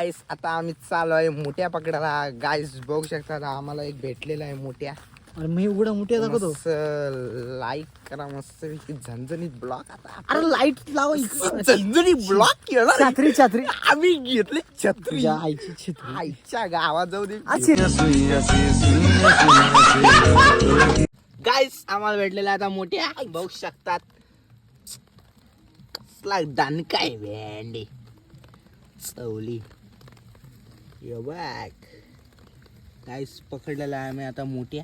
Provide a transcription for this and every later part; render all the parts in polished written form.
गाईस आता आम्ही चालू आहे मोठ्या पकडायला. गाईस बघू शकता आम्हाला एक भेटलेला आहे मोठ्या. अरे मी एवढा मोठ्या दाखवतो. लाईक करा मस्त झणझणीत ब्लॉक. आता अरे लाईट लाव. झणझणीत ब्लॉक केला. छत्री छत्री आम्ही घेतली छत्री. तुझ्या आईची छत्री. आईच्या गावात जाऊ दे. अशी. गाईस आम्हाला भेटलेला आता मोठ्या बघू शकतात. कसला दणका आहे भेंडी चवली. यो बघ गाईस पकडलेला आहे आम्ही आता मोठ्या.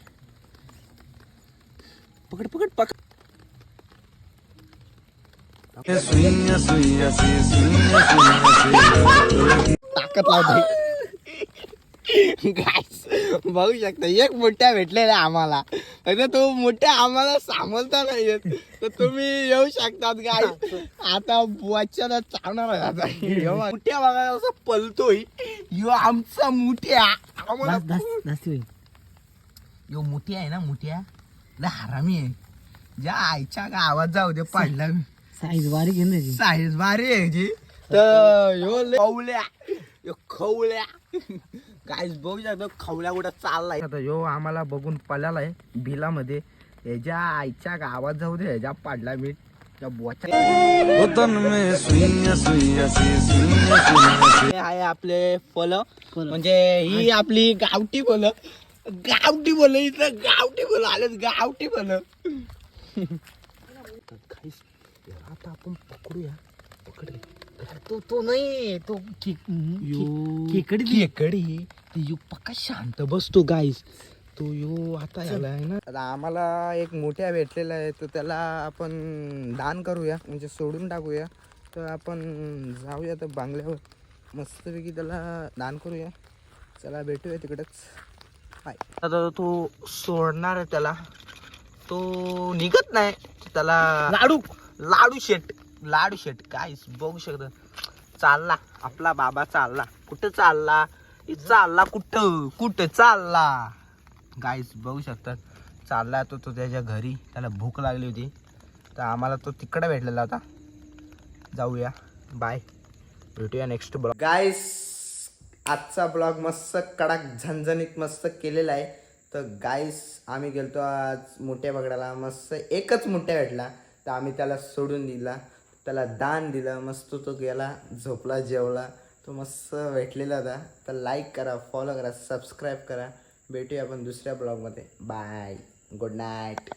पकड पकड पकड. ताकद लावते. गाईस बघू शकता एक मोठ्या भेटलेला आम्हाला. तो मोठ्या आम्हाला सांभाळता नाही येत तर तुम्ही येऊ शकतात. गाईस आता बुवाच्याला चावणार आहे आता. मोठ्या बघा असं पलतोय. यो आमचा मोठ्या आम्हाला. यो मोठ्या आहे ना मोठ्या लय हरामी आहे. ज्या आईच्या गावात जाऊ दे पडला. साईज बारीक आहे ना त्याची. साईज भारी आहे जी. तर यो खवल्या यो खवल्या. गाईस बघू शकतो खवल्या कुठं चाललाय. आता यो आम्हाला बघून पळालाय बिलामध्ये. ह्याच्या आईच्या गावात जाऊ दे ह्याच्या पाडला मी त्या बोच्या. आहे आपले फल म्हणजे ही आपली गावठी फल. गावठी फल इथं गावठी फल आलेत. गावठी फल. आता आपण पकडूया. पकडले तो नाही तो खेकडी. खेकडी ती पक्का शांत बसतो गाईस. तो यो आता याला आहे ना. आता आम्हाला एक मोठ्या भेटलेला आहे तर त्याला आपण दान करूया म्हणजे सोडून टाकूया. तर आपण जाऊया तर बांगल्यावर मस्तपैकी त्याला दान करूया. चला भेटूया तिकडच. आता तो सोडणार आहे त्याला. तो निघत नाही. त्याला लाडू शेट गाईस बघू शकता. चालला आपला बाबा चालला. कुठं चालला कुठं चालला गाईस बघू शकतात. चालला तो त्याच्या घरी. त्याला भूक लागली होती तर आम्हाला तो तिकडे भेटलेला होता. जाऊया बाय. भेटूया नेक्स्ट ब्लॉग. गाईस आजचा ब्लॉग मस्त कडक झणझणीत मस्त केलेला आहे. तर गाईस आम्ही गेलतो आज मोठ्या पकडायला. मस्त एकच मोठ्या भेटला तर आम्ही त्याला सोडून दिला. त्याला दान दिलं. मस्त तो गेला झोपला जेवला. तो मस्त भेटलेला होता. तर लाईक करा फॉलो करा सबस्क्राईब करा. भेटूया आपण दुसऱ्या ब्लॉगमध्ये. Bye good night.